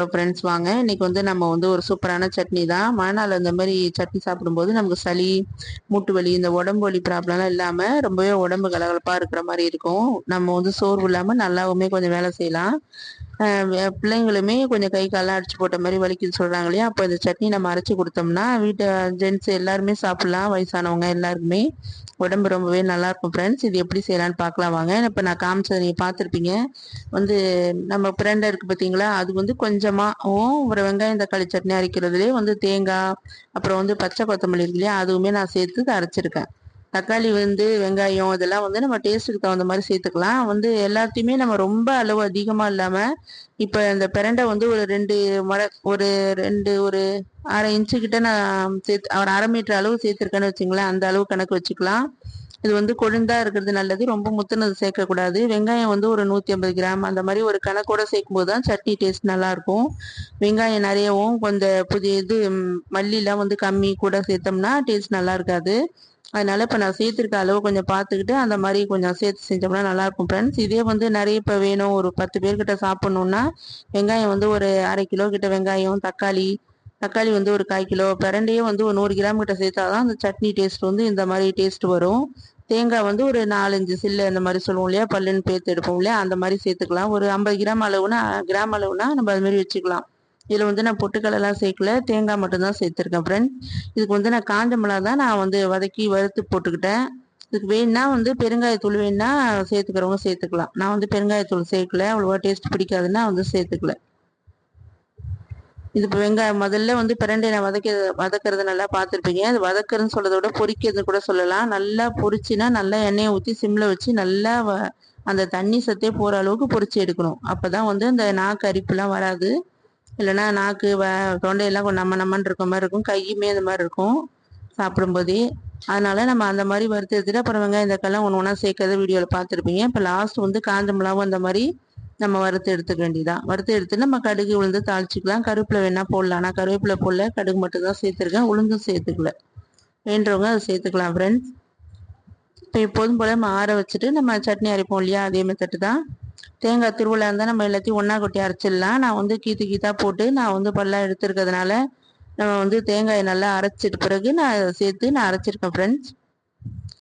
Friends வாங்க இன்னைக்கு நம்ம ஒரு சூப்பரான சட்னி தான். மழை நாள் இந்த மாதிரி சட்னி சாப்பிடும்போது நமக்கு சளி, மூட்டு வலி, இந்த உடம்பு வலி ப்ராப்ளம்லாம் இல்லாம ரொம்பவே உடம்பு கலகலப்பா இருக்கிற மாதிரி இருக்கும். நம்ம சோர்வு இல்லாம நல்லாவுமே கொஞ்சம் வேலை செய்யலாம். பிள்ளைங்களுமே கொஞ்சம் கை காலெல்லாம் அடிச்சு போட்ட மாதிரி வலிக்குன்னு சொல்றாங்க இல்லையா, அப்போ இந்த சட்னி நம்ம அரைச்சி கொடுத்தோம்னா வீட்டு ஜென்ட்ஸ் எல்லாருமே சாப்பிடலாம். வயசானவங்க எல்லாருக்குமே உடம்பு ரொம்பவே நல்லா இருக்கும். ஃப்ரெண்ட்ஸ், இது எப்படி செய்யலான்னு பார்க்கலாம் வாங்க. இப்போ நான் காமிச்சதை நீங்கள் பார்த்துருப்பீங்க. வந்து நம்ம பிரண்டை இருக்கு பார்த்தீங்களா, அது கொஞ்சமாகவும் ஒரு வெங்காயம் தக்காளி சட்னி அரைக்கிறதுலே தேங்காய், அப்புறம் பச்சை கொத்தமல்லி இருக்கு இல்லையா, அதுவுமே நான் சேர்த்து அரைச்சிருக்கேன். தக்காளி வெங்காயம் இதெல்லாம் நம்ம டேஸ்ட்டுக்கு தகுந்த மாதிரி சேர்த்துக்கலாம். எல்லாத்தையுமே நம்ம ரொம்ப அளவு அதிகமாக இல்லாமல், இப்போ இந்த பிரண்டை ஒரு ஒரு ஒரு 1/2 இன்ச்சு கிட்ட நான் சேர்த்து ஒரு 1/2 மீட்டர் அளவு சேர்த்துருக்கேன்னு வச்சுங்களேன். அந்த அளவு கணக்கு வச்சுக்கலாம். இது கொழுந்தா இருக்கிறது நல்லது, ரொம்ப முத்துனது சேர்க்கக்கூடாது. வெங்காயம் ஒரு 150 கிராம் அந்த மாதிரி ஒரு கணக்கோட சேர்க்கும் போது தான் சட்னி டேஸ்ட் நல்லா இருக்கும். வெங்காயம் நிறையவும் கொஞ்சம் புதிய மல்லிலாம் கம்மி கூட சேர்த்தோம்னா டேஸ்ட் நல்லா இருக்காது. அதனால இப்போ நான் சேர்த்துருக்க அளவு கொஞ்சம் பார்த்துக்கிட்டு அந்த மாதிரி கொஞ்சம் சேர்த்து செஞ்சோம்னா நல்லா இருக்கும். ஃப்ரெண்ட்ஸ், இதே நிறைய இப்போ வேணும், ஒரு 10 பேர்கிட்ட சாப்பிட்ணுன்னா வெங்காயம் ஒரு 1/2 கிலோ கிட்ட வெங்காயம், தக்காளி ஒரு 1/4 கிலோ, பிரண்டையே ஒரு 100 கிராம் கிட்ட சேர்த்தாதான் அந்த சட்னி டேஸ்ட் இந்த மாதிரி டேஸ்ட் வரும். தேங்காய் ஒரு 4-5 சில்லு அந்த மாதிரி சொல்லுவோம் இல்லையா, பல்லுன்னு பேர்த்து எடுப்போம் இல்லையா, அந்த மாதிரி சேர்த்துக்கலாம். ஒரு 50 கிராம் அளவுனா நம்ம அது மாதிரி வச்சுக்கலாம். இதில் நான் பொட்டுக்கடலாம் சேர்க்கல, தேங்காய் மட்டும்தான் சேர்த்துருக்கேன். ஃப்ரெண்ட், இதுக்கு நான் காஞ்ச மிளகா தான் நான் வதக்கி வறுத்து போட்டுக்கிட்டேன். இதுக்கு வேணுன்னா பெருங்காயத்தூள் வேணுன்னா சேர்த்துக்கிறவங்க சேர்த்துக்கலாம். நான் பெருங்காயத்தூள் சேர்க்கல, அவ்வளோவா டேஸ்ட் பிடிக்காதுன்னா சேர்த்துக்கல. இது இப்போ வெங்காயம் முதல்ல பிரண்டை நான் வதக்கிறது நல்லா பார்த்துருப்பீங்க. அது வதக்குறதுன்னு சொல்றதை விட பொரிக்கிறதுன்னு கூட சொல்லலாம். நல்லா பொரிச்சுன்னா நல்லா எண்ணெயை ஊற்றி சிம்மில் வச்சு நல்லா அந்த தண்ணி சத்தே போகிற அளவுக்கு பொரிச்சு எடுக்கணும். அப்போ தான் அந்த நாக்கு அரிப்புலாம் வராது. இல்லைன்னா நாக்கு தொண்டையெல்லாம் கொஞ்சம் நம்மன்னு இருக்க மாதிரி இருக்கும், கையுமே அந்த மாதிரி இருக்கும் சாப்பிடும்போதே. அதனால நம்ம அந்த மாதிரி வறுத்து எடுத்துட்டு அப்புறம் வெங்காயம் தக்காளிலாம் ஒன்று ஒன்றா சேர்க்கறத வீடியோவில் பார்த்துருப்பீங்க. இப்போ லாஸ்ட் காஞ்ச மிளகாவும் அந்த மாதிரி நம்ம வறுத்து எடுத்துக்க வேண்டியதான். வறுத்து எடுத்து நம்ம கடுகு உளுந்து தாளிச்சிக்கலாம். கருவேப்பிலை வேணா போடலாம். நான் கருவேப்பிலை போடல, கடுகு மட்டும் தான் சேர்த்துருக்கேன், உளுந்தும் சேர்த்துக்கல. வேண்டவங்க அதை சேர்த்துக்கலாம். ஃப்ரெண்ட்ஸ், இப்போ எப்போதும் போல நம்ம ஆற வச்சுட்டு நம்ம சட்னி அரைப்போம் இல்லையா, அதே மெத்தட்டு தான். தேங்காய் திருவிழா இருந்தால் நம்ம எல்லாத்தையும் ஒன்றா கொட்டி அரைச்சிடலாம். நான் கீத்தா போட்டு நான் பல்லாம் எடுத்துருக்கிறதுனால நம்ம தேங்காயை நல்லா அரைச்சிட்டு பிறகு நான் சேர்த்து நான் அரைச்சிருக்கேன். ஃப்ரெண்ட்ஸ்,